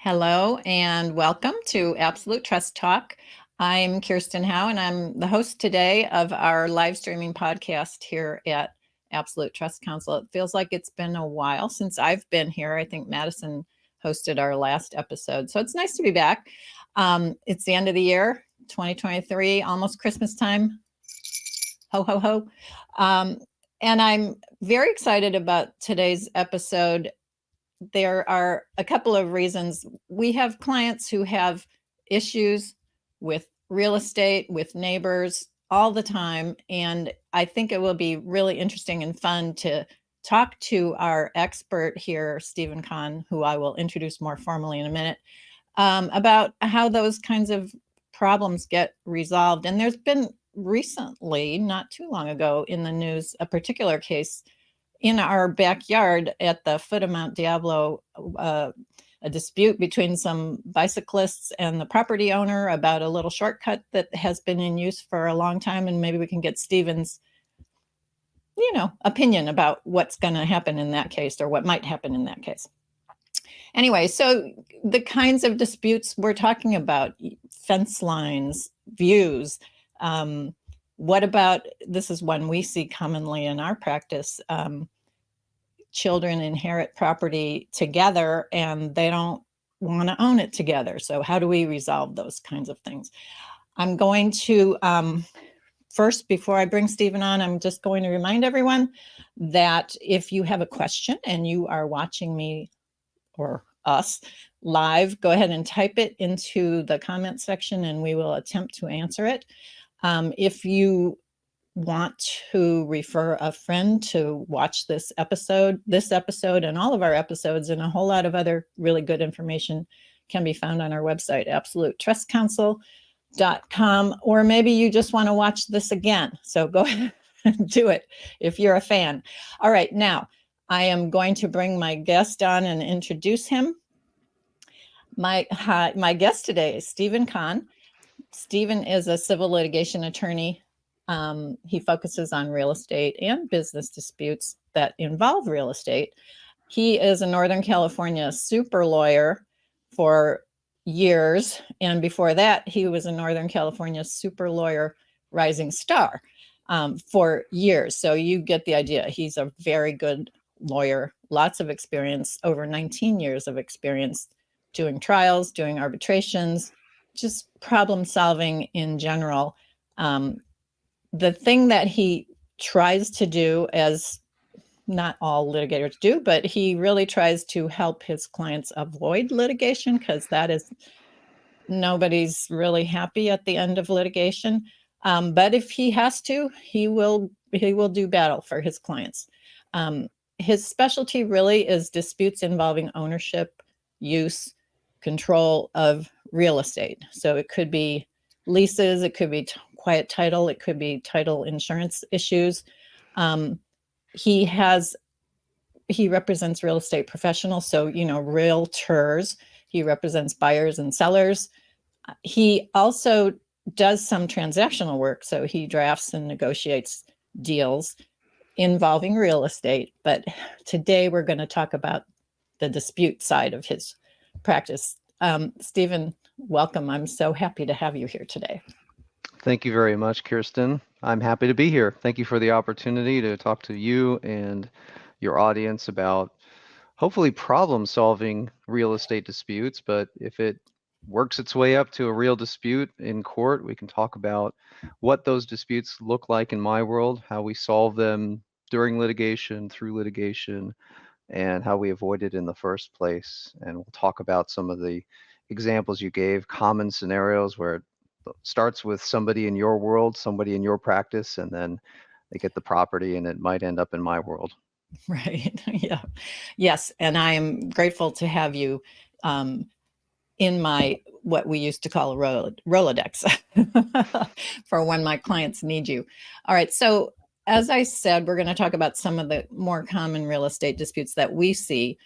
Hello and welcome to Absolute Trust Talk. I'm Kirsten Howe and I'm the host today of our live streaming podcast here at Absolute Trust Counsel. It feels like it's been a while since I've been here. I think Madison hosted our last episode, so it's nice to be back. It's the end of the year, 2023, almost Christmas time. Ho, ho, ho. And I'm very excited about today's episode. There are a couple of reasons. We have clients who have issues with real estate, with neighbors all the time. And I think it will be really interesting and fun to talk to our expert here, Stephen Kahn, who I will introduce more formally in a minute, about how those kinds of problems get resolved. And there's been recently, not too long ago in the news, a particular case in our backyard at the foot of Mount Diablo, a dispute between some bicyclists and the property owner about a little shortcut that has been in use for a long time. And maybe we can get Stephen's, opinion about what's going to happen in that case or what might happen in that case. Anyway, so the kinds of disputes we're talking about, fence lines, views, what about, this is one we see commonly in our practice, children inherit property together and they don't want to own it together. So how do we resolve those kinds of things? I'm going to, first, before I bring Stephen on, I'm just going to remind everyone that if you have a question and you are watching me or us live, go ahead and type it into the comment section and we will attempt to answer it. If you want to refer a friend to watch this episode and all of our episodes and a whole lot of other really good information can be found on our website, absolutetrustcounsel.com, or maybe you just want to watch this again. So go ahead and do it if you're a fan. All right, now I am going to bring my guest on and introduce him. My guest today is Stephen Kahn. Stephen is a civil litigation attorney. He focuses on real estate and business disputes that involve real estate. He is a Northern California super lawyer for years. And before that, he was a Northern California super lawyer rising star for years. So you get the idea. He's a very good lawyer, lots of experience, over 19 years of experience doing trials, doing arbitrations, just problem solving in general. The thing that he tries to do, as not all litigators do, but he really tries to help his clients avoid litigation, because that is, nobody's really happy at the end of litigation. But if he has to, he will do battle for his clients. His specialty really is disputes involving ownership, use, control of real estate. So it could be leases, it could be quiet title, it could be title insurance issues. He represents real estate professionals, so realtors. He represents buyers and sellers. He also does some transactional work, so he drafts and negotiates deals involving real estate. But today we're going to talk about the dispute side of his practice. Stephen, welcome. I'm so happy to have you here today. Thank you very much, Kirsten. I'm happy to be here. Thank you for the opportunity to talk to you and your audience about hopefully problem-solving real estate disputes. But if it works its way up to a real dispute in court, we can talk about what those disputes look like in my world, how we solve them during litigation, through litigation, and how we avoid it in the first place. And we'll talk about some of the examples you gave, common scenarios where it starts with somebody in your world, somebody in your practice, and then they get the property and it might end up in my world. Right. Yeah. Yes. And I am grateful to have you in my, what we used to call a Rolodex for when my clients need you. All right. So as I said, we're going to talk about some of the more common real estate disputes that we see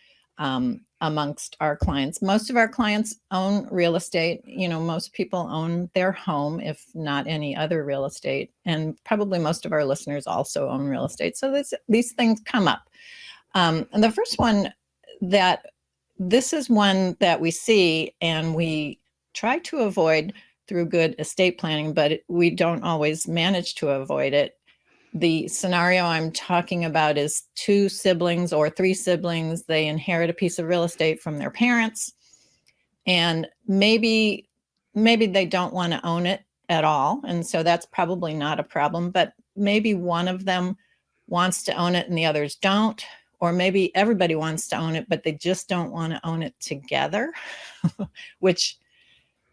amongst our clients. Most of our clients own real estate. Most people own their home, if not any other real estate. And probably most of our listeners also own real estate. So these things come up. And the first one that this is one that we see and we try to avoid through good estate planning, but we don't always manage to avoid it. The scenario I'm talking about is 2 siblings or 3 siblings. They inherit a piece of real estate from their parents, and maybe they don't want to own it at all. And so that's probably not a problem, but maybe one of them wants to own it and the others don't, or maybe everybody wants to own it, but they just don't want to own it together, which,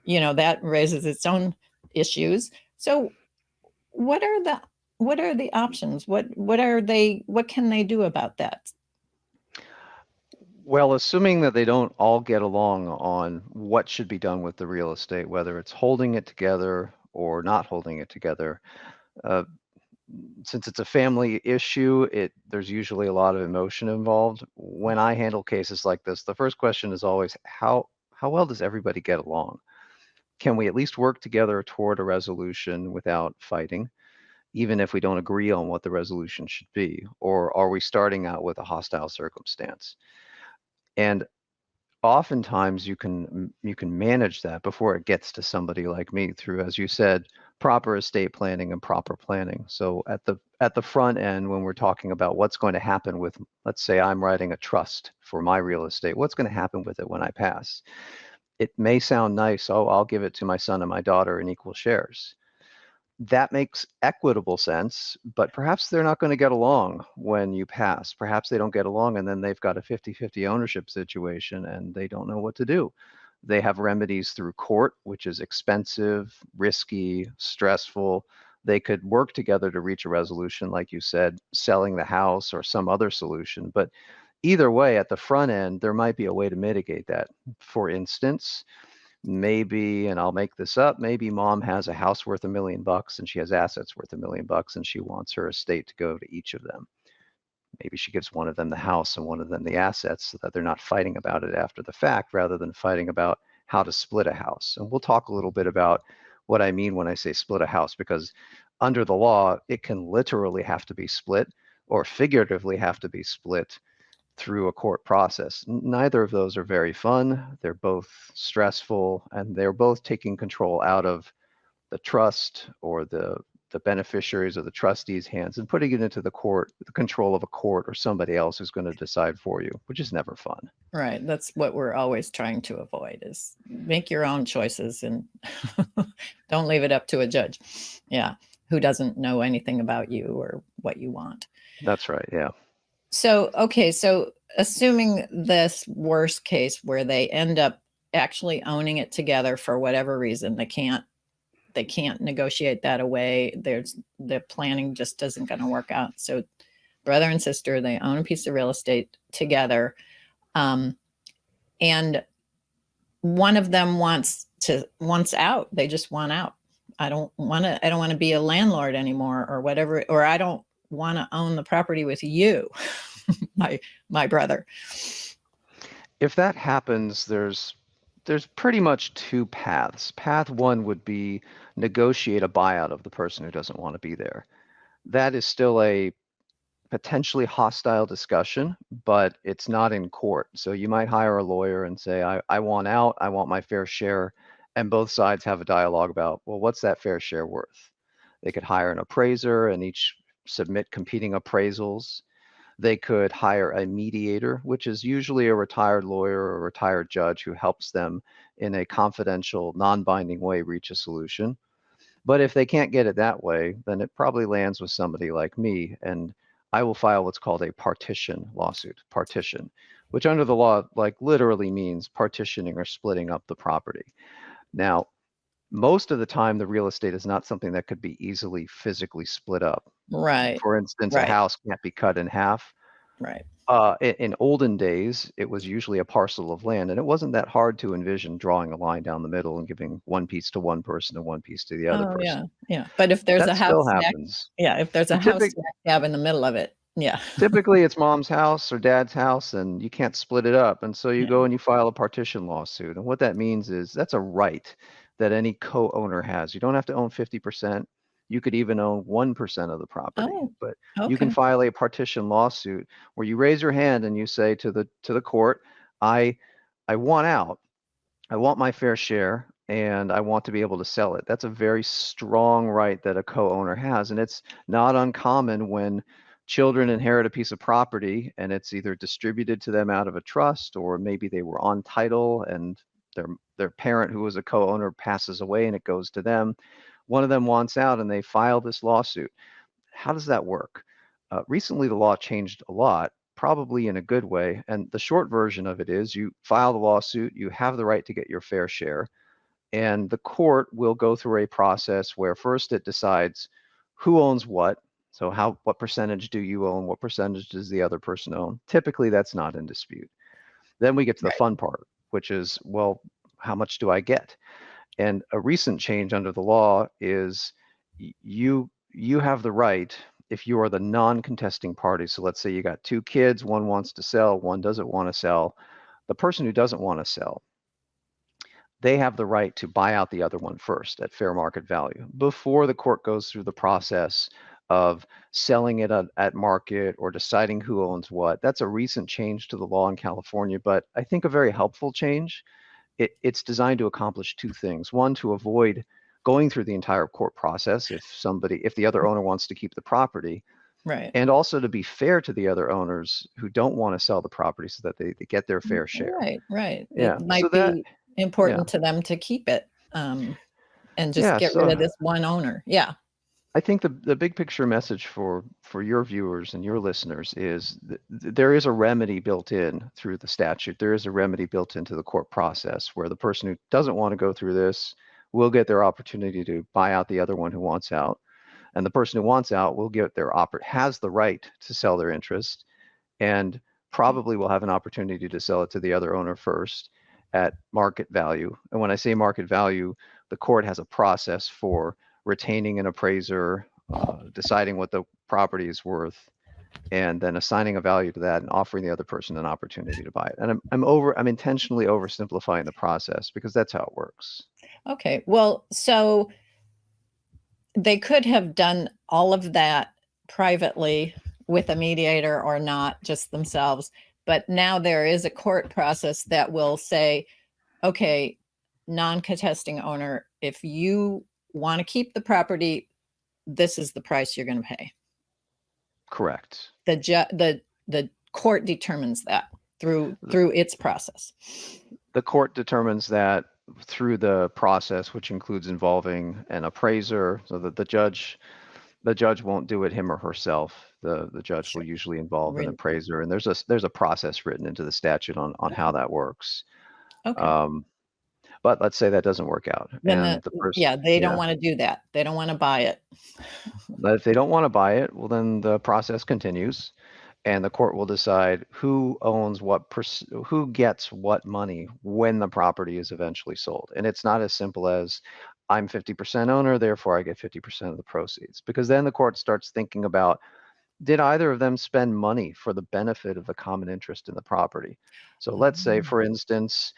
that raises its own issues. So what are the options? What can they do about that? Well, assuming that they don't all get along on what should be done with the real estate, whether it's holding it together or not holding it together, uh, since it's a family issue, there's usually a lot of emotion involved. When I handle cases like this, the first question is always how well does everybody get along? Can we at least work together toward a resolution without fighting, even if we don't agree on what the resolution should be? Or are we starting out with a hostile circumstance? And oftentimes you can manage that before it gets to somebody like me through, as you said, proper estate planning and proper planning. So at the front end, when we're talking about what's going to happen with, let's say I'm writing a trust for my real estate, what's going to happen with it when I pass? It may sound nice, oh, I'll give it to my son and my daughter in equal shares. That makes equitable sense, but perhaps they're not going to get along when you pass. Perhaps they don't get along and then they've got a 50-50 ownership situation and they don't know what to do. They have remedies through court, which is expensive, risky, stressful. They could work together to reach a resolution, like you said, selling the house or some other solution. But either way, at the front end, there might be a way to mitigate that. For instance, maybe, and I'll make this up, maybe mom has a house worth $1 million and she has assets worth $1 million and she wants her estate to go to each of them. Maybe she gives one of them the house and one of them the assets so that they're not fighting about it after the fact rather than fighting about how to split a house. And we'll talk a little bit about what I mean when I say split a house, because under the law, it can literally have to be split or figuratively have to be split through a court process. Neither of those are very fun. They're both stressful, and they're both taking control out of the trust or the beneficiaries or the trustees' hands and putting it into the control of a court or somebody else who's going to decide for you, which is never fun. Right. That's what we're always trying to avoid, is make your own choices and don't leave it up to a judge. Yeah. Who doesn't know anything about you or what you want. That's right. Yeah. So, okay. So assuming this worst case where they end up actually owning it together for whatever reason, they can't negotiate that away. The planning just doesn't going to work out. So brother and sister, they own a piece of real estate together. And one of them wants out. They just want out. I don't want to be a landlord anymore or whatever, or I don't want to own the property with you, my brother. If that happens, there's pretty much 2 paths. Path 1 would be negotiate a buyout of the person who doesn't want to be there. That is still a potentially hostile discussion, but it's not in court. So you might hire a lawyer and say, I want out, I want my fair share. And both sides have a dialogue about, well, what's that fair share worth? They could hire an appraiser and each submit competing appraisals. They could hire a mediator, which is usually a retired lawyer or a retired judge who helps them in a confidential, non-binding way reach a solution. But if they can't get it that way, then it probably lands with somebody like me, and I will file what's called a partition lawsuit. Partition, which under the law, like literally means partitioning or splitting up the property. Now, most of the time, the real estate is not something that could be easily physically split up. Right. For instance, Right. a house can't be cut in half. Right. In olden days, it was usually a parcel of land, and it wasn't that hard to envision drawing a line down the middle and giving one piece to one person and one piece to the other person. Yeah. But if there's That a house still happens. if there's a And house smack in the middle of it, yeah. typically, it's mom's house or dad's house, and you can't split it up. And so you go and you file a partition lawsuit. And what that means is that's a right that any co-owner has. You don't have to own 50%. You could even own 1% of the property. But you can file a partition lawsuit where you raise your hand and you say to the court, I I want out. I want my fair share and I want to be able to sell it. That's a very strong right that a co-owner has. And it's not uncommon when children inherit a piece of property and it's either distributed to them out of a trust, or maybe they were on title and their parent who was a co-owner passes away and it goes to them. One of them wants out and they file this lawsuit. How does that work? Recently, the law changed a lot, probably in a good way. And the short version of it is you file the lawsuit, you have the right to get your fair share, and the court will go through a process where first it decides who owns what. So what percentage do you own? What percentage does the other person own? Typically, that's not in dispute. Then we get to the Right. fun part, which is, well, how much do I get? And a recent change under the law is you have the right, if you are the non-contesting party. So let's say you got two kids, one wants to sell, one doesn't want to sell. The person who doesn't want to sell, they have the right to buy out the other one first at fair market value before the court goes through the process of selling it at market or deciding who owns what. That's a recent change to the law in California, but I think a very helpful change. It's designed to accomplish two things. One, to avoid going through the entire court process if the other owner wants to keep the property, Right. and also to be fair to the other owners who don't want to sell the property so that they get their fair share. Right. Yeah. It So might that, be yeah. important to them to keep it, and just Yeah. get rid So of this one owner. Yeah. I think the big picture message for your viewers and your listeners is there is a remedy built in through the statute. There is a remedy built into the court process where the person who doesn't want to go through this will get their opportunity to buy out the other one who wants out, and the person who wants out will get has the right to sell their interest, and probably will have an opportunity to sell it to the other owner first at market value. And when I say market value, the court has a process for retaining an appraiser, deciding what the property is worth, and then assigning a value to that and offering the other person an opportunity to buy it. And I'm intentionally oversimplifying the process because that's how it works. Okay. Well, so they could have done all of that privately with a mediator or not, just themselves. But now there is a court process that will say, okay, non-contesting owner, if you want to keep the property, this is the price you're going to pay. Correct. The court determines that through its process. The court determines that through the process, which includes involving an appraiser, so that the judge won't do it him or herself. The judge will usually involve an appraiser, and there's a process written into the statute on how that works. Okay. But let's say that doesn't work out, Then and the person, they don't want to do that. They don't want to buy it. But if they don't want to buy it, well, then the process continues, and the court will decide who owns who gets what money when the property is eventually sold. And it's not as simple as I'm 50% owner, therefore I get 50% of the proceeds, because then the court starts thinking about, did either of them spend money for the benefit of the common interest in the property? So let's say, for instance,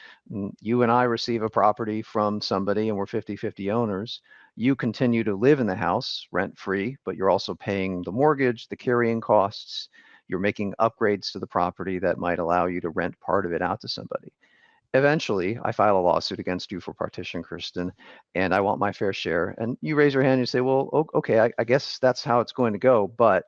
you and I receive a property from somebody and we're 50-50 owners. You continue to live in the house rent-free, but you're also paying the mortgage, the carrying costs. You're making upgrades to the property that might allow you to rent part of it out to somebody. Eventually, I file a lawsuit against you for partition, Kirsten, and I want my fair share. And you raise your hand and you say, well, okay, I guess that's how it's going to go, but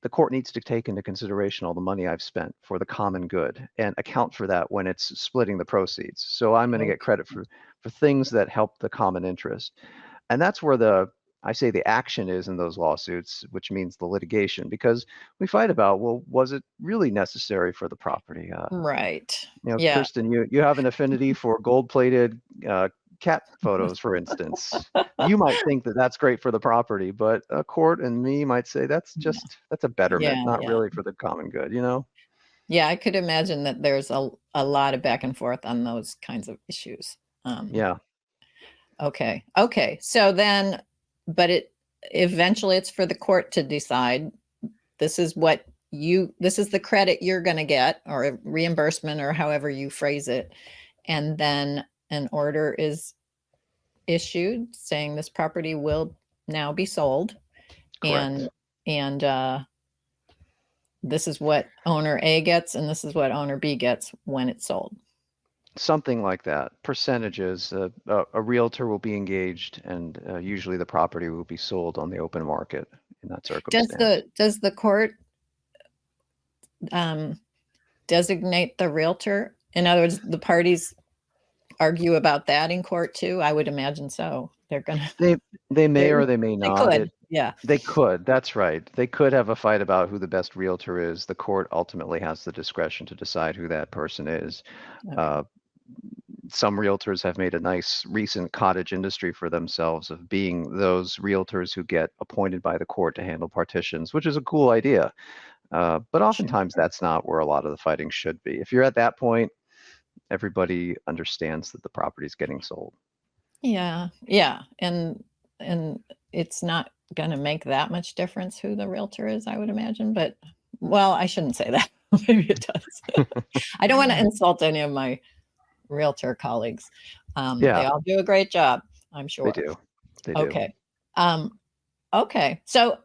the court needs to take into consideration all the money I've spent for the common good and account for that when it's splitting the proceeds. So I'm going to get credit for things that help the common interest. And that's where I say the action is in those lawsuits, which means the litigation, because we fight about, well, was it really necessary for the property? Right. Yeah. Kirsten, you have an affinity for gold-plated cat photos, for instance. You might think that that's great for the property, but a court and me might say that's a betterment, not really for the common good, Yeah, I could imagine that there's a lot of back and forth on those kinds of issues. Yeah. Okay. So then, but eventually it's for the court to decide, this is the credit you're going to get, or a reimbursement, or however you phrase it. And then an order is issued saying this property will now be sold. Correct. And this is what owner A gets, and this is what owner B gets when it's sold. Something like that. Percentages. A realtor will be engaged, and usually the property will be sold on the open market in that circumstance. Does the court designate the realtor? In other words, the parties argue about that in court too? I would imagine so. They're gonna. They may or they may They not. could. Yeah. They could. That's right. They could have a fight about who the best realtor is. The court ultimately has the discretion to decide who that person is. Okay. Some realtors have made a nice recent cottage industry for themselves of being those realtors who get appointed by the court to handle partitions, which is a cool idea. But oftentimes that's not where a lot of the fighting should be. If you're at that point, everybody understands that the property is getting sold. Yeah. Yeah. And it's not going to make that much difference who the realtor is, I would imagine. But, well, I shouldn't say that. Maybe it does. I don't want to insult any of my realtor colleagues. They Yeah, all do a great job, I'm sure. they do. They do. Okay. Okay. So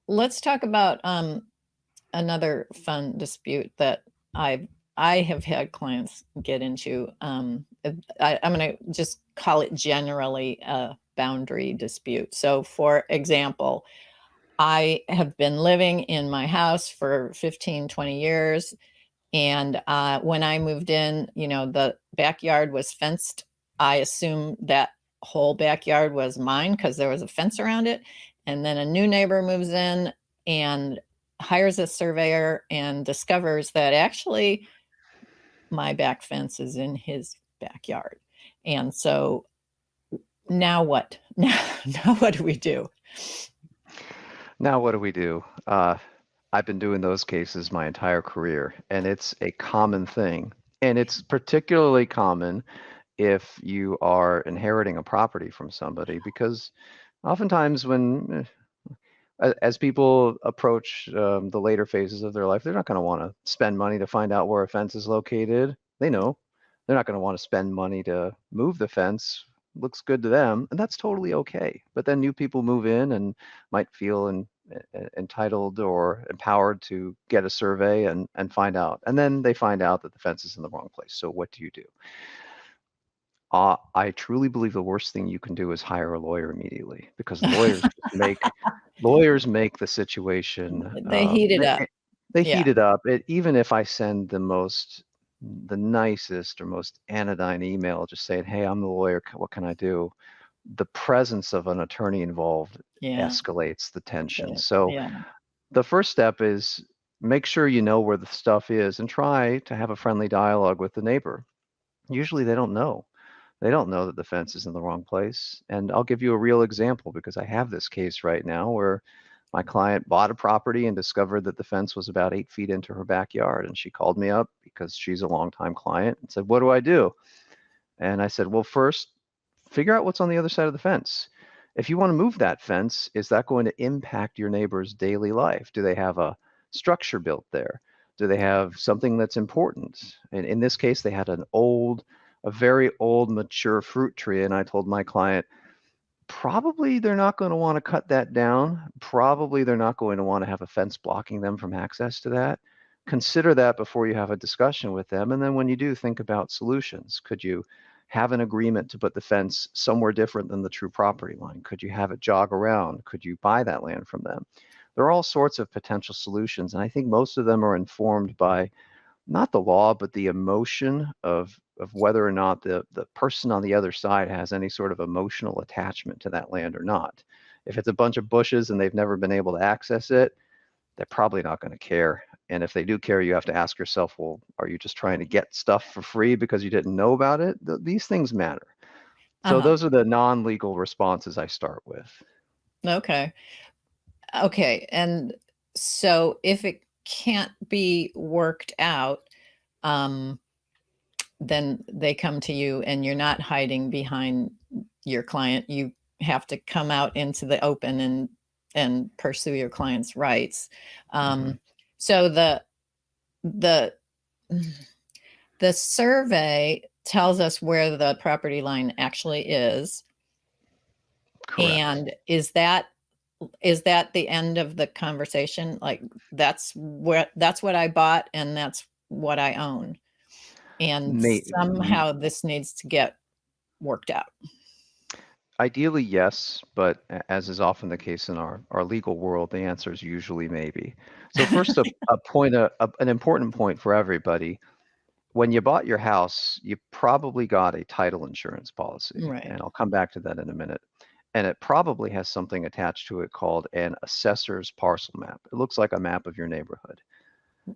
let's talk about another fun dispute that I have had clients get into. I'm going to just call it generally a boundary dispute. So, for example, I have been living in my house for 15, 20 years. And when I moved in, the backyard was fenced. I assumed that whole backyard was mine because there was a fence around it. And then a new neighbor moves in and hires a surveyor and discovers that actually my back fence is in his backyard. And so now what? Now what do we do? Now, what do we do? I've been doing those cases my entire career, and it's a common thing. And it's particularly common if you are inheriting a property from somebody, because oftentimes when as people approach the later phases of their life, they're not going to want to spend money to find out where a fence is located. They know they're not going to want to spend money to move the fence. Looks good to them, and that's totally okay. But then new people move in and might feel entitled or empowered to get a survey and find out. And then they find out that the fence is in the wrong place. So what do you do? I truly believe the worst thing you can do is hire a lawyer immediately, because lawyers make the situation They heat it up. they Yeah. heat it up. Even if I send the nicest or most anodyne email just saying, hey, I'm the lawyer, what can I do? The presence of an attorney involved Yeah. escalates the tension. So Yeah. the first step is make sure you know where the stuff is and try to have a friendly dialogue with the neighbor. Usually they don't know. They don't know that the fence is in the wrong place. And I'll give you a real example, because I have this case right now where my client bought a property and discovered that the fence was about 8 feet into her backyard. And she called me up because she's a longtime client and said, what do I do? And I said, well, first, figure out what's on the other side of the fence. If you want to move that fence, is that going to impact your neighbor's daily life? Do they have a structure built there? Do they have something that's important? And in this case, they had a very old, mature fruit tree. And I told my client, probably they're not going to want to cut that down. Probably they're not going to want to have a fence blocking them from access to that. Consider that before you have a discussion with them. And then when you do, think about solutions. Could you have an agreement to put the fence somewhere different than the true property line? Could you have it jog around? Could you buy that land from them? There are all sorts of potential solutions. And I think most of them are informed by not the law, but the emotion of whether or not the person on the other side has any sort of emotional attachment to that land or not. If it's a bunch of bushes and they've never been able to access it, they're probably not going to care. And if they do care, you have to ask yourself, well, are you just trying to get stuff for free because you didn't know about it? These things matter. So those are the non-legal responses I start with. Okay. Okay. And so if it can't be worked out, then they come to you and you're not hiding behind your client. You have to come out into the open and pursue your client's rights. So the survey tells us where the property line actually is. Correct. And is that the end of the conversation? Like that's what I bought and that's what I own. And May, somehow this needs to get worked out. Ideally, yes, but as is often the case in our legal world, the answer is usually maybe. So first, an important point for everybody. When you bought your house, you probably got a title insurance policy, Right. and I'll come back to that in a minute. And it probably has something attached to it called an assessor's parcel map. It looks like a map of your neighborhood.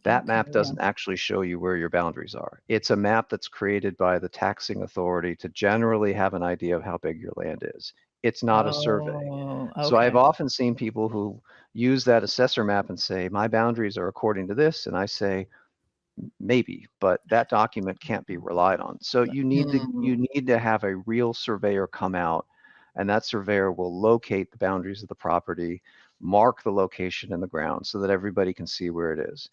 That Okay, map yeah. doesn't actually show you where your boundaries are. It's a map that's created by the taxing authority to generally have an idea of how big your land is. It's not a survey. Oh, So I've okay. often seen people who use that assessor map and say, my boundaries are according to this. And I say, maybe, but that document can't be relied on. So you need to have a real surveyor come out, and that surveyor will locate the boundaries of the property, mark the location in the ground so that everybody can see where it is.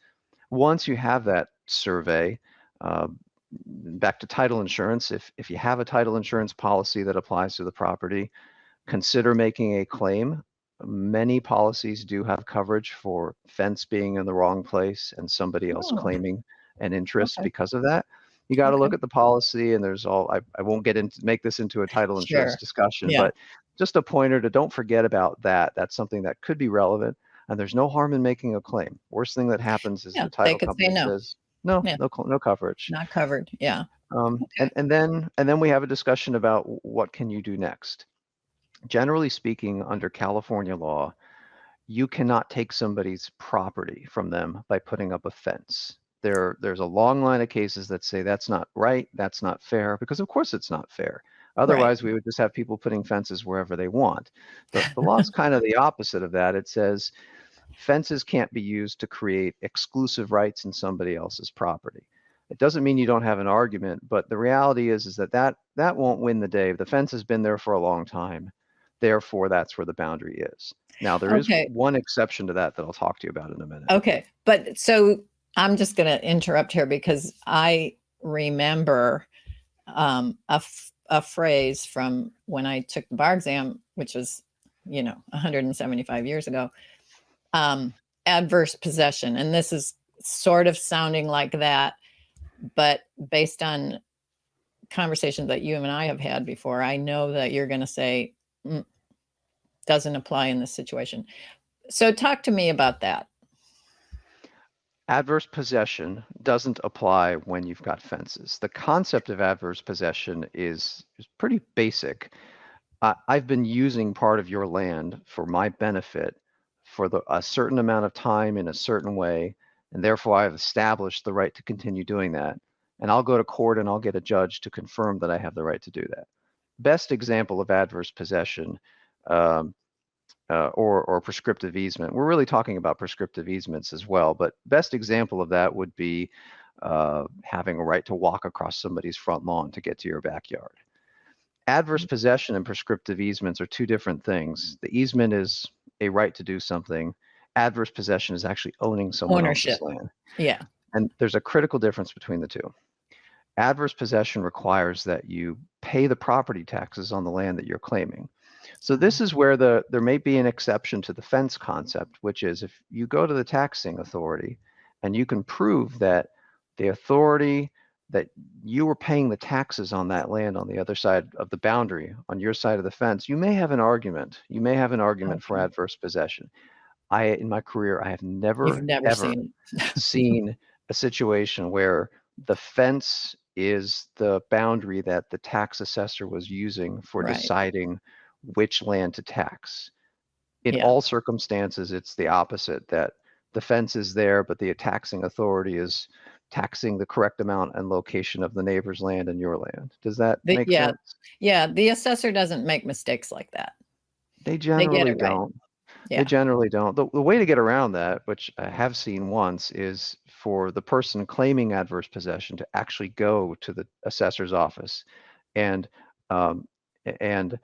Once you have that survey, uh, back to title insurance, if you have a title insurance policy that applies to the property, consider making a claim. Many policies do have coverage for fence being in the wrong place and somebody else Oh, claiming an interest okay. because of that. You got to Okay. look at the policy, and there's I won't make this into a title insurance Sure. discussion, Yeah. but just a pointer to don't forget about that. That's something that could be relevant, and there's no harm in making a claim. Worst thing that happens is Yeah. the They title could say company no. says, no, Yeah. no coverage. Not covered. Yeah. Okay. And then we have a discussion about what can you do next. Generally speaking, under California law, you cannot take somebody's property from them by putting up a fence. There's a long line of cases that say that's not right, that's not fair, because of course it's not fair. Right. Otherwise, we would just have people putting fences wherever they want. The law is kind of the opposite of that. It says fences can't be used to create exclusive rights in somebody else's property. It doesn't mean you don't have an argument, but the reality is that won't win the day. The fence has been there for a long time. Therefore, that's where the boundary is. Now, there is Okay. one exception to that I'll talk to you about in a minute. Okay. But so I'm just going to interrupt here because I remember a phrase from when I took the bar exam, which was, 175 years ago, adverse possession. And this is sort of sounding like that, but based on conversations that you and I have had before, I know that you're going to say doesn't apply in this situation. So talk to me about that. Adverse possession doesn't apply when you've got fences. The concept of adverse possession is pretty basic. I've been using part of your land for my benefit for a certain amount of time in a certain way, and therefore I've established the right to continue doing that. And I'll go to court and I'll get a judge to confirm that I have the right to do that. Best example of adverse possession or prescriptive easement. We're really talking about prescriptive easements as well, but best example of that would be having a right to walk across somebody's front lawn to get to your backyard. Adverse possession and prescriptive easements are two different things. The easement is a right to do something. Adverse possession is actually owning someone else's land. Yeah. And there's a critical difference between the two. Adverse possession requires that you pay the property taxes on the land that you're claiming. So this is where there may be an exception to the fence concept, which is if you go to the taxing authority and you can prove that the authority that you were paying the taxes on that land on the other side of the boundary, on your side of the fence, you may have an argument. You may have an argument for Okay. adverse possession. In my career, I have You've never, never ever seen it. seen a situation where the fence is the boundary that the tax assessor was using for Right. deciding which land to tax. In Yeah. all circumstances, it's the opposite, that the fence is there, but the taxing authority is taxing the correct amount and location of the neighbor's land and your land. Does that make Yeah. sense? Yeah. The assessor doesn't make mistakes like that. They They get generally it right. don't. They Yeah. generally don't. The way to get around that, which I have seen once, is for the person claiming adverse possession to actually go to the assessor's office and um, and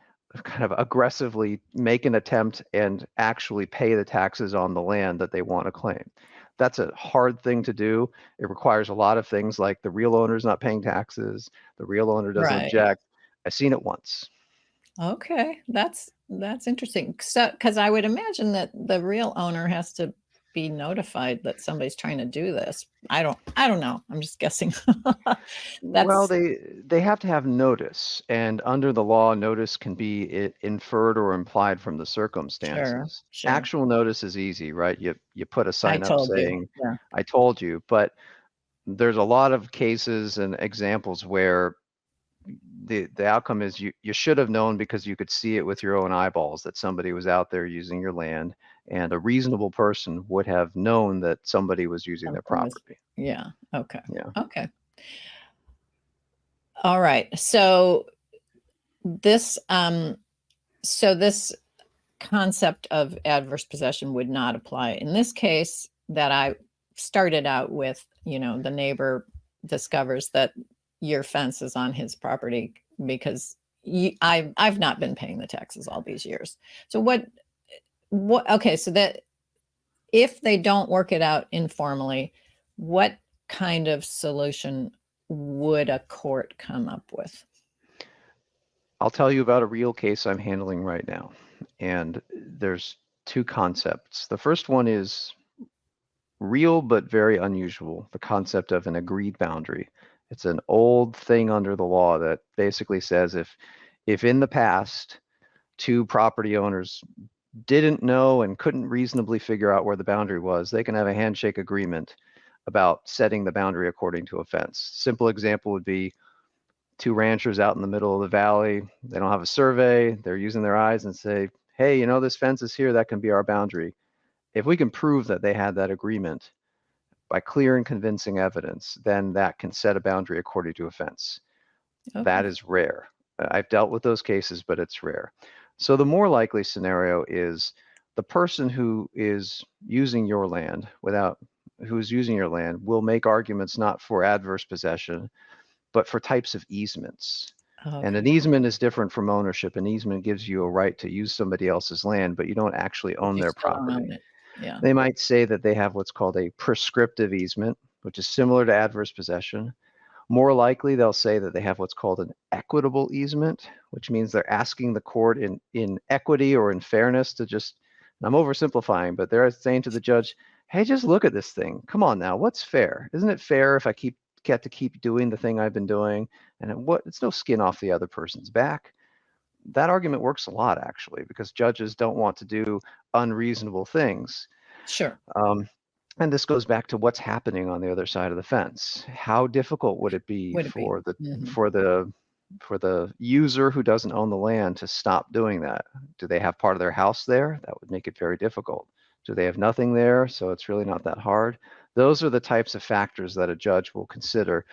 kind of aggressively make an attempt and actually pay the taxes on the land that they want to claim. That's a hard thing to do. It requires a lot of things like the real owner's not paying taxes, the real owner doesn't Right. object. I've seen it once. Okay. That's interesting. So, because I would imagine that the real owner has to be notified that somebody's trying to do this? I don't know. I'm just guessing. Well, That's they have to have notice, and under the law, notice can be inferred or implied from the sure, circumstances. sure. Actual notice is easy, right? You put a I sign up told you. saying, Yeah. "I told you," but there's a lot of cases and examples where the outcome is you should have known because you could see it with your own eyeballs that somebody was out there using your land, and a reasonable person would have known that somebody was using their Something was, property. yeah. Okay. Yeah. Okay. All right. So this this concept of adverse possession would not apply in this case that I started out with. The neighbor discovers that your fence is on his property because I've not been paying the taxes all these years. So what okay, so that if they don't work it out informally, what kind of solution would a court come up with? I'll tell you about a real case I'm handling right now. And there's two concepts. The first one is real but very unusual, the concept of an agreed boundary. It's an old thing under the law that basically says if in the past two property owners didn't know and couldn't reasonably figure out where the boundary was, they can have a handshake agreement about setting the boundary according to a fence. Simple example would be two ranchers out in the middle of the valley. They don't have a survey. They're using their eyes and say, hey, this fence is here. That can be our boundary. If we can prove that they had that agreement by clear and convincing evidence, then that can set a boundary according to a fence. Okay. That is rare. I've dealt with those cases, but it's rare. So the more likely scenario is the person who is using your land who's using your land will make arguments not for adverse possession, but for types of easements. Okay. And an easement is different from ownership. An easement gives you a right to use somebody else's land, but you don't actually own You their still don't property. own it. Yeah. They might say that they have what's called a prescriptive easement, which is similar to adverse possession. More likely, they'll say that they have what's called an equitable easement, which means they're asking the court in equity or in fairness to just, and I'm oversimplifying, but they're saying to the judge, hey, just look at this thing. Come on now, what's fair? Isn't it fair if I get to keep doing the thing I've been doing? And it's no skin off the other person's back. That argument works a lot, actually, because judges don't want to do unreasonable things. Sure. And this goes back to what's happening on the other side of the fence. How difficult would it be Would it be? for the Mhm. for the user who doesn't own the land to stop doing that? Do they have part of their house there? That would make it very difficult. Do they have nothing there? So it's really not that hard. Those are the types of factors that a judge will consider.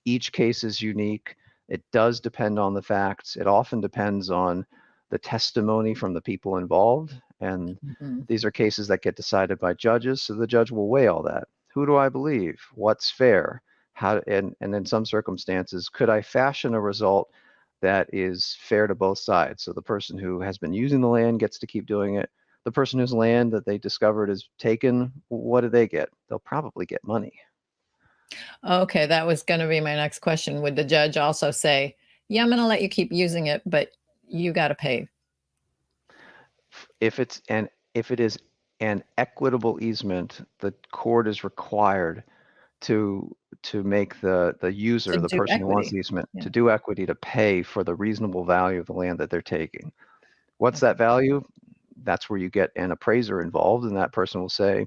Each case is unique. It does depend on the facts. It often depends on the testimony from the people involved. And Mhm. these are cases that get decided by judges. So the judge will weigh all that. Who do I believe? What's fair? And in some circumstances, could I fashion a result that is fair to both sides? So the person who has been using the land gets to keep doing it. The person whose land that they discovered is taken, what do they get? They'll probably get money. Okay, that was going to be my next question. Would the judge also say, yeah, I'm going to let you keep using it, but you got to pay? If it is an equitable easement, the court is required to make the To user, the do person who wants equity. the easement, Yeah. to do equity to pay for the reasonable value of the land that they're taking. What's Okay. that value? That's where you get an appraiser involved, and that person will say,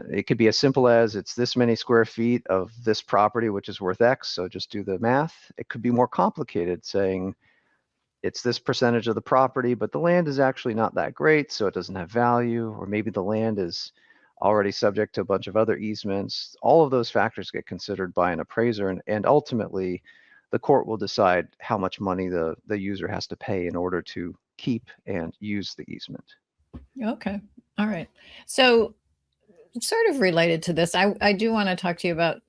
it could be as simple as it's this many square feet of this property, which is worth X, so just do the math. It could be more complicated, saying it's this percentage of the property, but the land is actually not that great, so it doesn't have value, or maybe the land is already subject to a bunch of other easements. All of those factors get considered by an appraiser, and ultimately the court will decide how much money the user has to pay in order to keep and use the easement. Okay. All right. So sort of related to this, I do want to talk to you about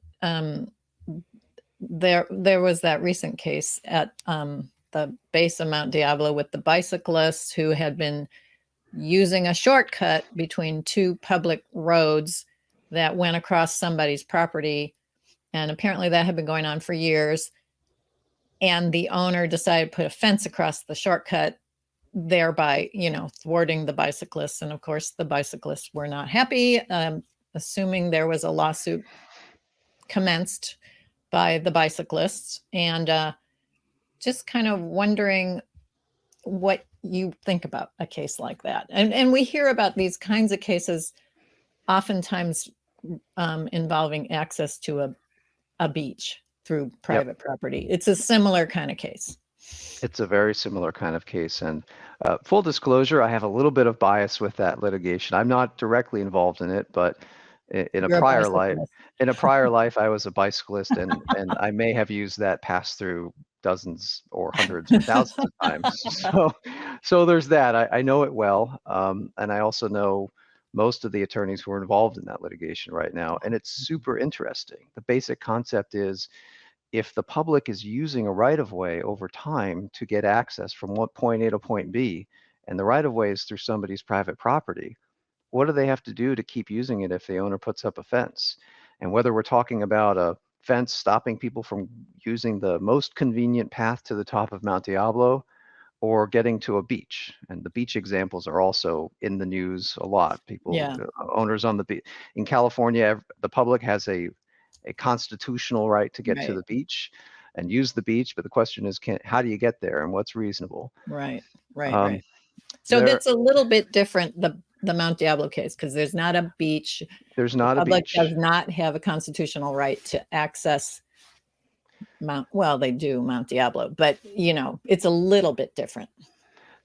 there was that recent case at the base of Mount Diablo with the bicyclists who had been using a shortcut between two public roads that went across somebody's property. And apparently that had been going on for years. And the owner decided to put a fence across the shortcut thereby, thwarting the bicyclists. And of course, the bicyclists were not happy, assuming there was a lawsuit commenced by the bicyclists, and just kind of wondering what you think about a case like that. And we hear about these kinds of cases oftentimes involving access to a beach through private property. It's a similar kind of case. It's a very similar kind of case. And full disclosure, I have a little bit of bias with that litigation. I'm not directly involved in it, but in a prior life, I was a bicyclist, and I may have used that pass through dozens or hundreds or thousands of times. So there's that. I know it well, and I also know most of the attorneys who are involved in that litigation right now, and it's super interesting. The basic concept is, if the public is using a right-of-way over time to get access from point A to point B, and the right-of-way is through somebody's private property, what do they have to do to keep using it if the owner puts up a fence? And whether we're talking about a fence stopping people from using the most convenient path to the top of Mount Diablo, or getting to a beach. And the beach examples are also in the news a lot. People, owners on the beach. In California, the public has a constitutional right to get to the beach and use the beach, but the question is, how do you get there and what's reasonable? Right. So that's a little bit different, the Mount Diablo case, because there's not a beach. There's not a beach. The public does not have a constitutional right to access they do Mount Diablo, but it's a little bit different.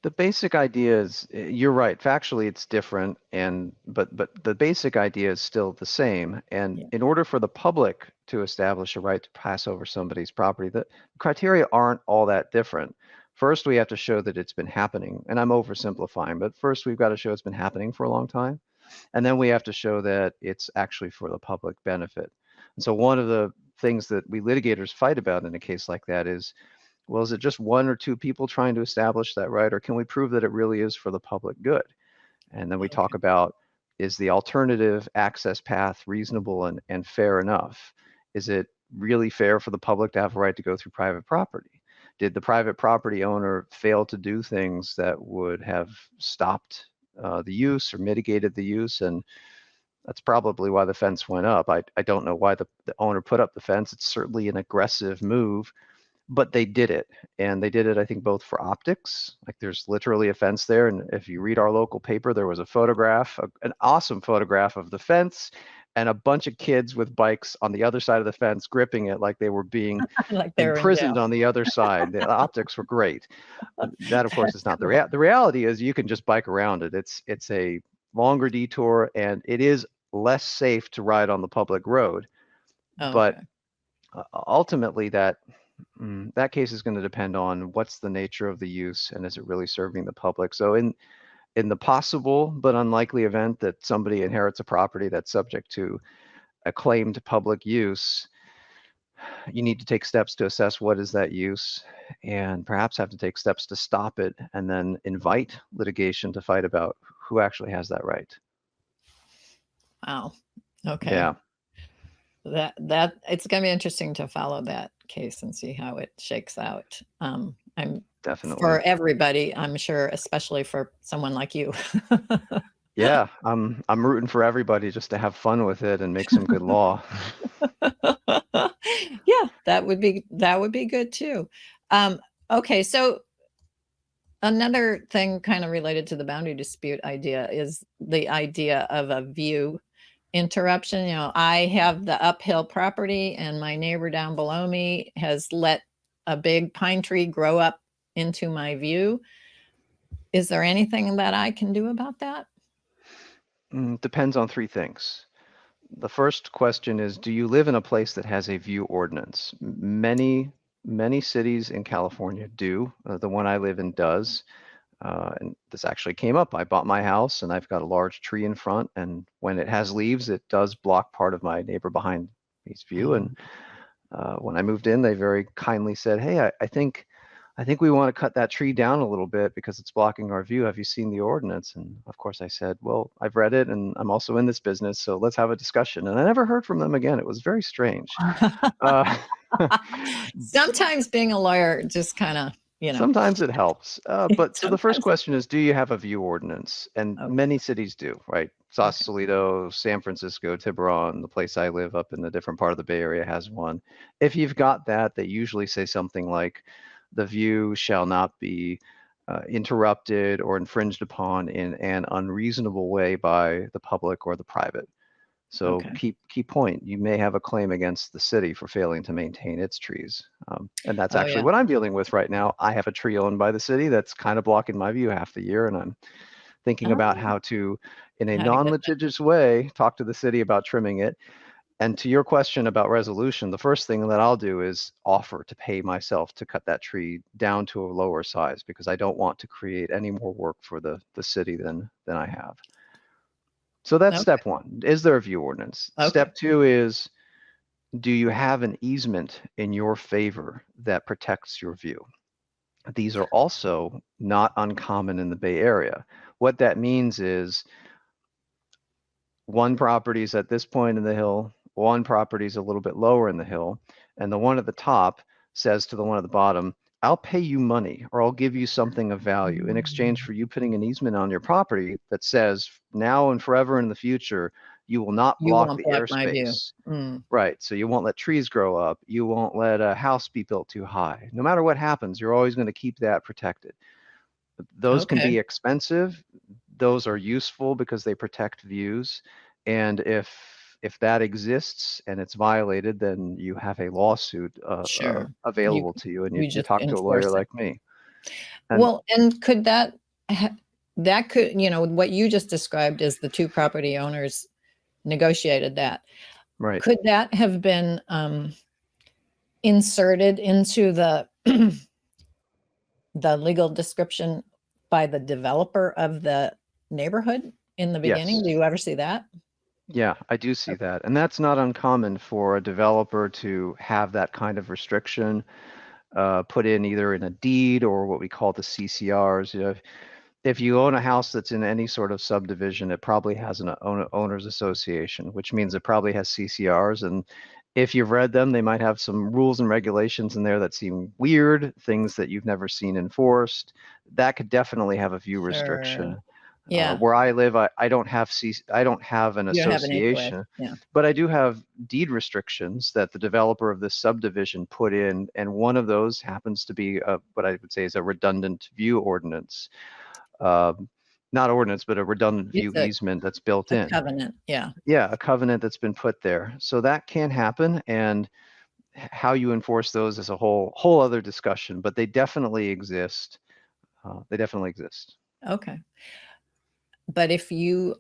The basic idea is, you're right, factually it's different, but the basic idea is still the same. And in order for the public to establish a right to pass over somebody's property, the criteria aren't all that different. First, we have to show that it's been happening, and I'm oversimplifying, but first we've got to show it's been happening for a long time. And then we have to show that it's actually for the public benefit. And so one of the things that we litigators fight about in a case like that is, well, is it just one or two people trying to establish that right, or can we prove that it really is for the public good? And then we talk about, is the alternative access path reasonable and fair enough? Is it really fair for the public to have a right to go through private property? Did the private property owner fail to do things that would have stopped the use or mitigated the use? And that's probably why the fence went up. I don't know why the owner put up the fence. It's certainly an aggressive move, but they did it. And they did it, I think, both for optics. Like, there's literally a fence there. And if you read our local paper, there was a photograph, an awesome photograph of the fence and a bunch of kids with bikes on the other side of the fence, gripping it like they were being imprisoned on the other side. The optics were great. That, of course, is not the reality. The reality is you can just bike around it. It's a longer detour, and it is less safe to ride on the public road. But ultimately, that case is going to depend on what's the nature of the use and is it really serving the public. So in the possible but unlikely event that somebody inherits a property that's subject to a claimed public use, you need to take steps to assess what is that use, and perhaps have to take steps to stop it, and then invite litigation to fight about who actually has that right. Wow. Okay. Yeah. That it's going to be interesting to follow that case and see how it shakes out. I'm definitely, for everybody, I'm sure, especially for someone like you. Yeah, I'm rooting for everybody just to have fun with it and make some good law. Yeah, that would be good too. Okay, so another thing kind of related to the boundary dispute idea is the idea of a view interruption. I have the uphill property and my neighbor down below me has let a big pine tree grow up into my view. Is there anything that I can do about that? Depends on three things. The first question is, do you live in a place that has a view ordinance? Many cities in California do. The one I live in does. And this actually came up. I bought my house and I've got a large tree in front, and when it has leaves, it does block part of my neighbor behind me's view. And when I moved in, they very kindly said, hey, I think we want to cut that tree down a little bit because it's blocking our view. Have you seen the ordinance? And of course I said, well, I've read it and I'm also in this business, so let's have a discussion. And I never heard from them again. It was very strange. Sometimes being a lawyer just kind of you know. Sometimes it helps. But so the first Sometimes. question is, do you have a view ordinance? And Oh, many cities do, right? okay. Sausalito, San Francisco, Tiburon, the place I live up in the different part of the Bay Area has one. If you've got that, they usually say something like, the view shall not be interrupted or infringed upon in an unreasonable way by the public or the private. So Okay. key point, you may have a claim against the city for failing to maintain its trees. And that's Oh, actually yeah. what I'm dealing with right now. I have a tree owned by the city that's kind of blocking my view half the year, and I'm thinking about Oh, how to, in a how to get that. non-litigious way, talk to the city about trimming it. And to your question about resolution, the first thing that I'll do is offer to pay myself to cut that tree down to a lower size, because I don't want to create any more work for the city than I have. So that's Okay. step one. Is there a view ordinance? Okay. Step two is, do you have an easement in your favor that protects your view? These are also not uncommon in the Bay Area. What that means is, one property is at this point in the hill, one property is a little bit lower in the hill, and the one at the top says to the one at the bottom, I'll pay you money, or I'll give you something of value in exchange Mm. for you putting an easement on your property that says, now and forever in the future, you will not You block won't the block my view. airspace. Mm. Right. So you won't let trees grow up. You won't let a house be built too high. No matter what happens, you're always going to keep that protected. Those can Okay. be expensive. Those are useful because they protect views. And if that exists and it's violated, then you have a lawsuit Sure. You available to you, and you you just talk to a lawyer enforce it. like me. And Well, and could that could, what you just described is the two property owners negotiated that. right. Could that have been inserted into the the legal description by the developer of the neighborhood in the beginning? Yes. Do you ever see that? Yeah, I do see Okay. that. And that's not uncommon for a developer to have that kind of restriction put in either in a deed or what we call the CCRs. If you own a house that's in any sort of subdivision, it probably has an owners association, which means it probably has CCRs. And if you've read them, they might have some rules and regulations in there that seem weird, things that you've never seen enforced. That could definitely have a view Sure. restriction. Yeah. Where I live, I don't have I don't have an You don't have an HOA. association, Yeah. but I do have deed restrictions that the developer of this subdivision put in, and one of those happens to be what I would say is a redundant view ordinance. Um, Not ordinance, but a redundant view It's a easement that's built a in. covenant. Yeah. Yeah, a covenant that's been put there. So that can happen, and how you enforce those is a whole other discussion, but they definitely exist. They definitely exist. Okay. But if you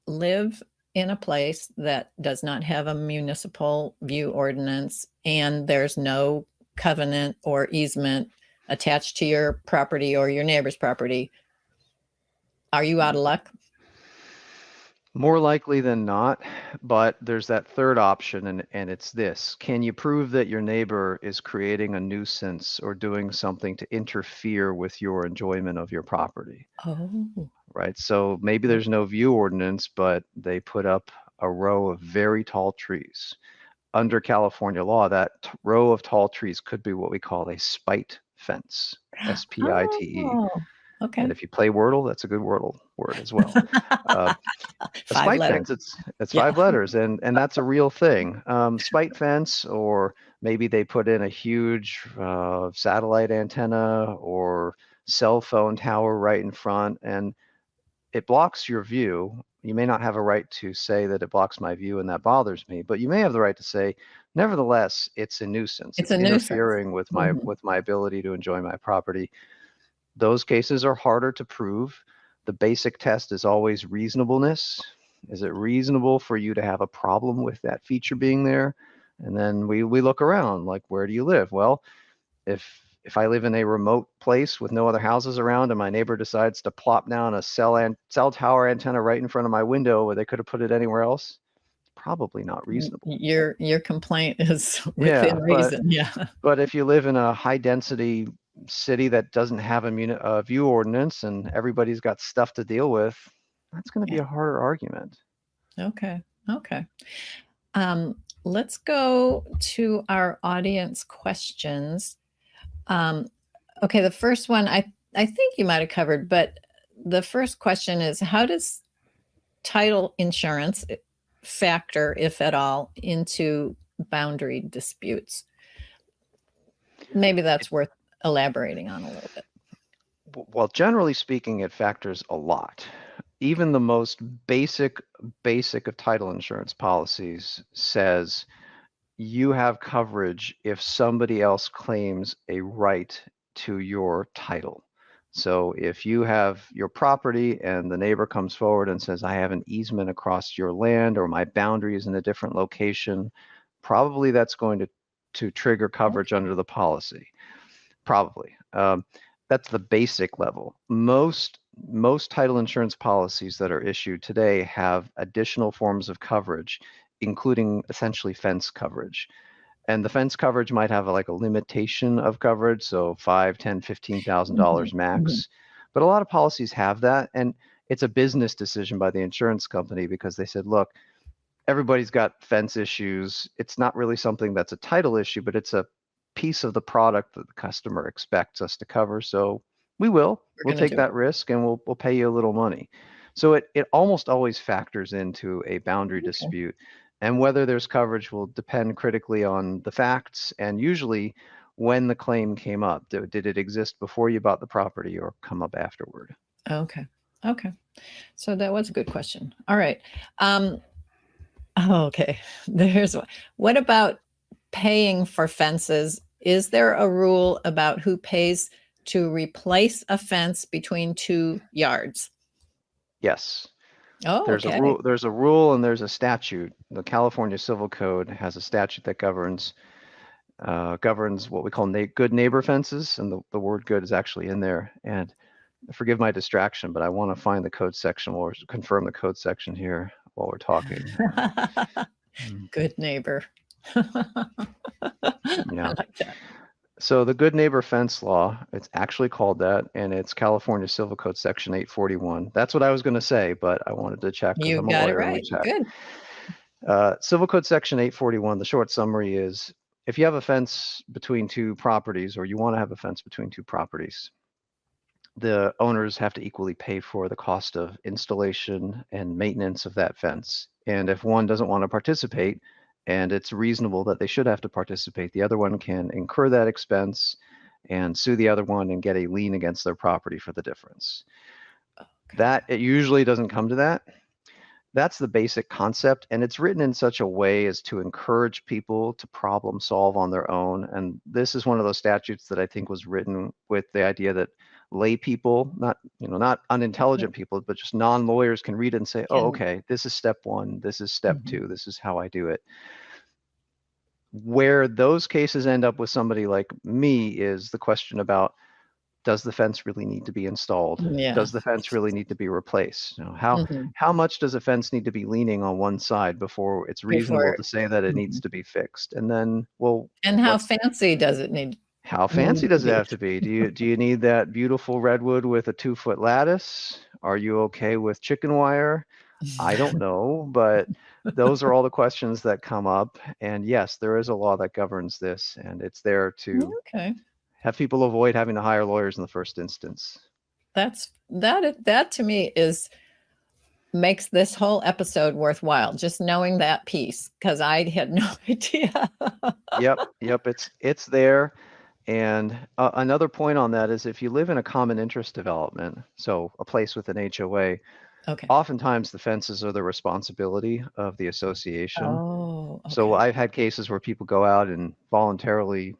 live in a place that does not have a municipal view ordinance and there's no covenant or easement attached to your property or your neighbor's property, are you out of luck? More likely than not, but there's that third option, and it's this. Can you prove that your neighbor is creating a nuisance or doing something to interfere with your enjoyment of your property? Oh, Right? So maybe there's no view ordinance, but they put up a row of very tall trees. Under California law, that row of tall trees could be what we call a spite fence, SPITE. oh, And okay. if you play Wordle, that's a good Wordle word as well. Uh, a Five spite letters. fence, it's Yeah. 5 letters, and that's a real thing. Spite fence, or maybe they put in a huge satellite antenna or cell phone tower right in front, and it blocks your view. You may not have a right to say that it blocks my view and that bothers me, but you may have the right to say, nevertheless, it's a nuisance. It's It's a nuisance. interfering with Mhm. my ability to enjoy my property. Those cases are harder to prove. The basic test is always reasonableness. Is it reasonable for you to have a problem with that feature being there? And then we look around, like, where do you live? Well, if I live in a remote place with no other houses around and my neighbor decides to plop down a cell tower antenna right in front of my window where they could have put it anywhere else, probably not reasonable. Your complaint is within Yeah, reason. Yeah. but if you live in a high density city that doesn't have a view ordinance and everybody's got stuff to deal with, that's going to be Yeah. a harder argument. Okay. Okay. Let's go to our audience questions. Um, Okay, the first one I think you might have covered, but the first question is, how does title insurance factor, if at all, into boundary disputes? Maybe that's worth elaborating on a little bit. Well, generally speaking, it factors a lot. Even the most basic of title insurance policies says you have coverage if somebody else claims a right to your title. So if you have your property and the neighbor comes forward and says, I have an easement across your land, or my boundary is in a different location, probably that's going to trigger coverage under the policy. Probably. That's the basic level. Most title insurance policies that are issued today have additional forms of coverage, including essentially fence coverage. And the fence coverage might have like a limitation of coverage, so $5,000, $10,000, $15,000 max. But a lot of policies have that, and it's a business decision by the insurance company because they said, look, everybody's got fence issues. It's not really something that's a title issue, but it's a piece of the product that the customer expects us to cover. So we'll take that risk, and we'll pay you a little money. So it almost always factors into a boundary dispute. And whether there's coverage will depend critically on the facts and usually when the claim came up. Did it exist before you bought the property or come up afterward? Okay. So that was a good question. All right. Okay. There's one. What about paying for fences? Is there a rule about who pays to replace a fence between two yards? Yes. Oh, there's okay. There's a rule and there's a statute. The California Civil Code has a statute that governs what we call good neighbor fences, and the word good is actually in there. And forgive my distraction, but I want to find the code section or confirm the code section here while we're talking. Good neighbor. Yeah. I like that. So the good neighbor fence law, it's actually called that, and it's California Civil Code section 841. That's what I was going to say, but I wanted to check because You I'm a got it lawyer and we right. check. Good. Civil Code section 841, the short summary is, if you have a fence between two properties, or you want to have a fence between two properties, the owners have to equally pay for the cost of installation and maintenance of that fence. And if one doesn't want to participate, and it's reasonable that they should have to participate, the other one can incur that expense and sue the other one and get a lien against their property for the difference. That it usually doesn't come to that. That's the basic concept, and it's written in such a way as to encourage people to problem solve on their own. And this is one of those statutes that I think was written with the idea that lay people, not unintelligent people, but just non-lawyers can read it and say, oh, okay, this is step one, this is step two, this is how I do it. Where those cases end up with somebody like me is the question about, does the fence really need to be installed? Yeah. Does the fence really need to be replaced? How much does a fence need to be leaning on one side before it's reasonable to say that it needs to be fixed? And then, and how fancy does it need? How fancy does it have to be? Do you need that beautiful redwood with a 2-foot lattice? Are you okay with chicken wire? I don't know, but those are all the questions that come up. And yes, there is a law that governs this, and it's there to have people avoid having to hire lawyers in the first instance. That to me makes this whole episode worthwhile, just knowing that piece, because I had no idea. Yep, it's there. And another point on that is, if you live in a common interest development, so a place with an HOA, oftentimes the fences are the responsibility of the association. So I've had cases where people go out and voluntarily,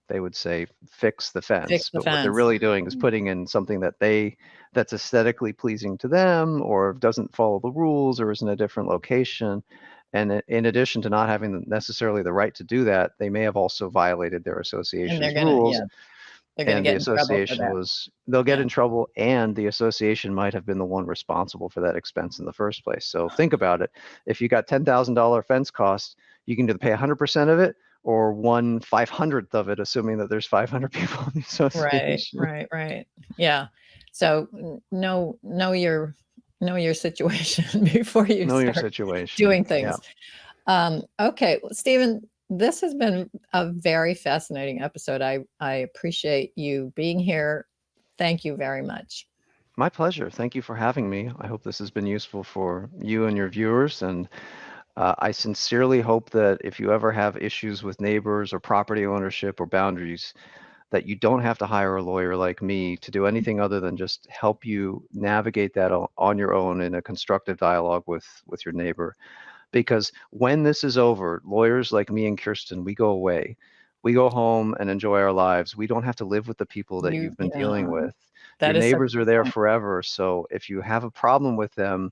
they would say, fix the fence, but what they're really doing is putting in something that's aesthetically pleasing to them, or doesn't follow the rules, or is in a different location. And in addition to not having necessarily the right to do that, they may have also violated their association's rules. They're going to get in trouble for that. They'll get in trouble, and the association might have been the one responsible for that expense in the first place. So think about it. If you got $10,000 fence cost, you can either pay 100% of it or 1/500th of it, assuming that there's 500 people in the association. Right. Yeah. So know your situation before you start doing things. Yeah. Okay, well, Stephen, this has been a very fascinating episode. I appreciate you being here. Thank you very much. My pleasure. Thank you for having me. I hope this has been useful for you and your viewers. And I sincerely hope that if you ever have issues with neighbors or property ownership or boundaries, that you don't have to hire a lawyer like me to do anything other than just help you navigate that on your own in a constructive dialogue with your neighbor. Because when this is over, lawyers like me and Kirsten, we go away. We go home and enjoy our lives. We don't have to live with the people that you've been dealing with. Your That is such neighbors a are there point. forever. So if you have a problem with them,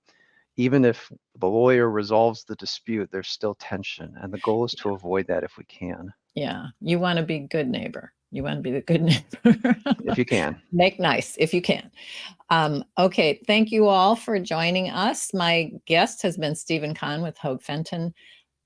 even if the lawyer resolves the dispute, there's still tension. And the goal is to avoid that if we can. Yeah, you want to be good neighbor. You want to be the good neighbor. If you can. Make nice if you can. Okay, thank you all for joining us. My guest has been Stephen Kahn with Howe Fenton,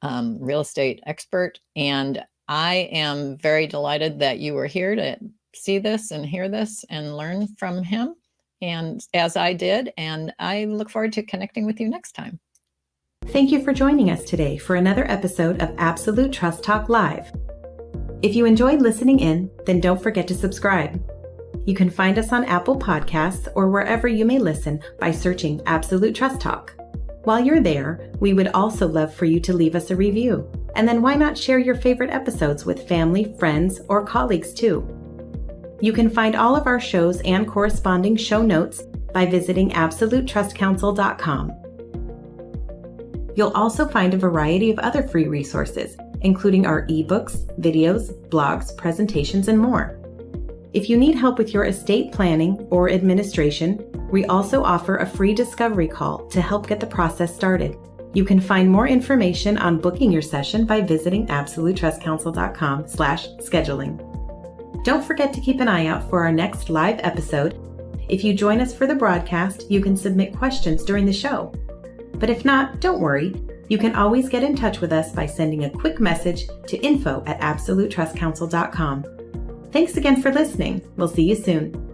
real estate expert. And I am very delighted that you were here to see this and hear this and learn from him, and as I did. And I look forward to connecting with you next time. Thank you for joining us today for another episode of Absolute Trust Talk Live. If you enjoyed listening in, then don't forget to subscribe. You can find us on Apple Podcasts or wherever you may listen by searching Absolute Trust Talk. While you're there, we would also love for you to leave us a review. And then why not share your favorite episodes with family, friends, or colleagues too? You can find all of our shows and corresponding show notes by visiting absolutetrustcounsel.com. You'll also find a variety of other free resources, including our ebooks, videos, blogs, presentations, and more. If you need help with your estate planning or administration, we also offer a free discovery call to help get the process started. You can find more information on booking your session by visiting absolutetrustcounsel.com/scheduling. Don't forget to keep an eye out for our next live episode. If you join us for the broadcast, you can submit questions during the show. But if not, don't worry. You can always get in touch with us by sending a quick message to info@absolutetrustcounsel.com. Thanks again for listening. We'll see you soon.